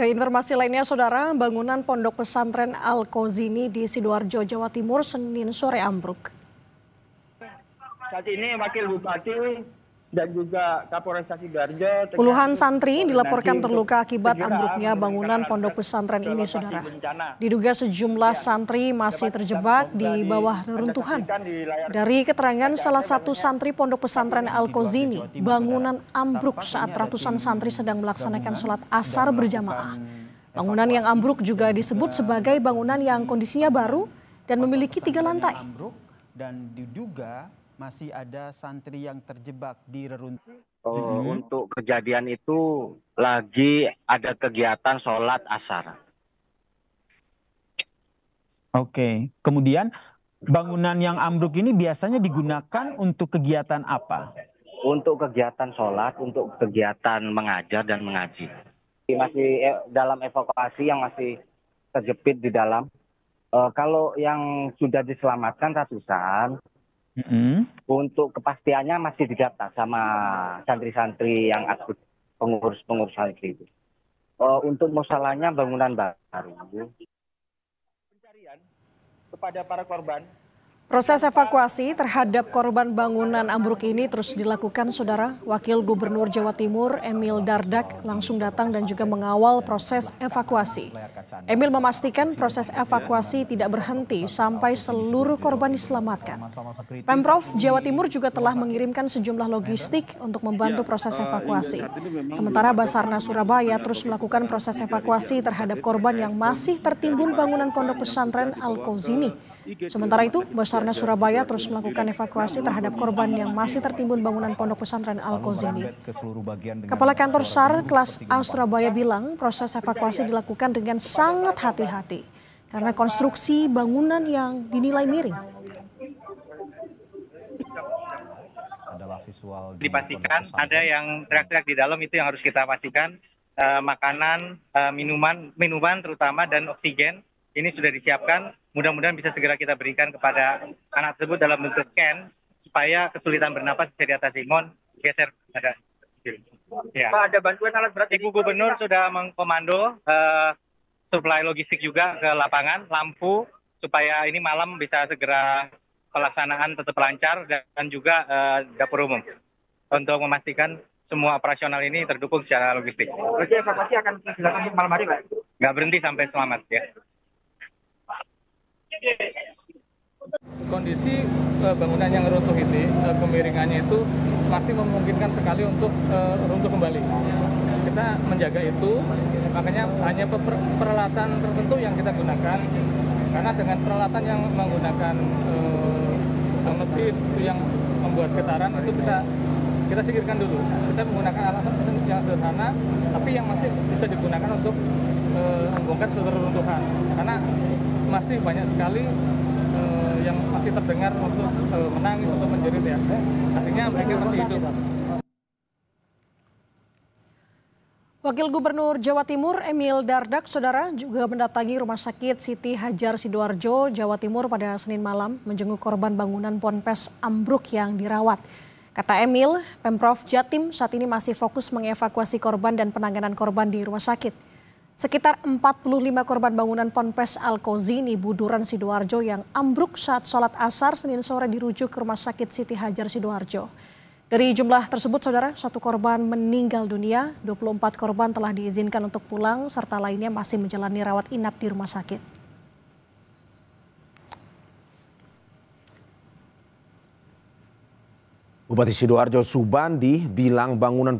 Ke informasi lainnya, Saudara, bangunan Pondok Pesantren Al-Kozini di Sidoarjo, Jawa Timur, Senin sore ambruk. Saat ini Wakil Bupati dan juga Kapolresta Sidoarjo Puluhan santri dilaporkan terluka akibat ambruknya bangunan pondok pesantren ini, Saudara. Diduga sejumlah santri masih terjebak di bawah reruntuhan. Dari keterangan salah satu santri pondok pesantren Al-Kozini, bangunan ambruk saat ratusan santri sedang melaksanakan sholat asar berjamaah. Bangunan yang ambruk juga disebut sebagai bangunan yang kondisinya baru dan memiliki 3 lantai. Dan diduga masih ada santri yang terjebak di reruntuhan. Untuk kejadian itu lagi ada kegiatan sholat asar. Oke, kemudian bangunan yang ambruk ini biasanya digunakan untuk kegiatan apa? Untuk kegiatan sholat, untuk kegiatan mengajar dan mengaji. Masih dalam evakuasi yang masih terjepit di dalam. Kalau yang sudah diselamatkan ratusan, untuk kepastiannya masih didata sama santri-santri yang aktif, pengurus santri itu. Untuk masalahnya bangunan baru. Pencarian kepada para korban. Proses evakuasi terhadap korban bangunan ambruk ini terus dilakukan, Saudara. Wakil Gubernur Jawa Timur Emil Dardak langsung datang dan juga mengawal proses evakuasi. Emil memastikan proses evakuasi tidak berhenti sampai seluruh korban diselamatkan. Pemprov Jawa Timur juga telah mengirimkan sejumlah logistik untuk membantu proses evakuasi. Sementara Basarnas Surabaya terus melakukan proses evakuasi terhadap korban yang masih tertimbun bangunan pondok pesantren Al-Kozini. Sementara itu, Basarnas Surabaya terus melakukan evakuasi terhadap korban yang masih tertimbun bangunan pondok pesantren Al-Kozini. Kepala Kantor SAR kelas A Surabaya bilang proses evakuasi dilakukan dengan sangat hati-hati karena konstruksi bangunan yang dinilai miring. Dipastikan ada yang teriak-teriak di dalam, itu yang harus kita pastikan. Makanan, minuman terutama dan oksigen ini sudah disiapkan. Mudah-mudahan bisa segera kita berikan kepada anak tersebut dalam bentuk can supaya kesulitan bernapas bisa diatasi. Mohon geser ada. Ya. Pak, ada bantuan alat berat. Ibu Gubernur sudah mengkomando suplai logistik juga ke lapangan, lampu supaya ini malam bisa segera pelaksanaan tetap lancar dan juga dapur umum untuk memastikan semua operasional ini terdukung secara logistik. Berarti evakuasi akan dilakukan malam hari, Pak? Nggak berhenti sampai selamat ya. Kondisi bangunan yang runtuh ini, kemiringannya itu masih memungkinkan sekali untuk runtuh kembali. Kita menjaga itu, makanya hanya peralatan tertentu yang kita gunakan. Karena dengan peralatan yang menggunakan mesin yang membuat getaran itu kita singkirkan dulu. Kita menggunakan alat yang sederhana, tapi yang masih bisa digunakan untuk membongkar reruntuhan. Karena masih banyak sekali yang masih terdengar untuk menangis atau menjerit ya. Artinya mereka masih hidup. Wakil Gubernur Jawa Timur Emil Dardak, Saudara, juga mendatangi Rumah Sakit Siti Hajar Sidoarjo, Jawa Timur pada Senin malam menjenguk korban bangunan ponpes ambruk yang dirawat. Kata Emil, Pemprov Jatim saat ini masih fokus mengevakuasi korban dan penanganan korban di rumah sakit. Sekitar 45 korban bangunan Ponpes Al-Kozini Buduran Sidoarjo yang ambruk saat sholat asar Senin sore dirujuk ke Rumah Sakit Siti Hajar Sidoarjo. Dari jumlah tersebut, Saudara, 1 korban meninggal dunia, 24 korban telah diizinkan untuk pulang, serta lainnya masih menjalani rawat inap di rumah sakit. Bupati Sidoarjo Subandi bilang bangunan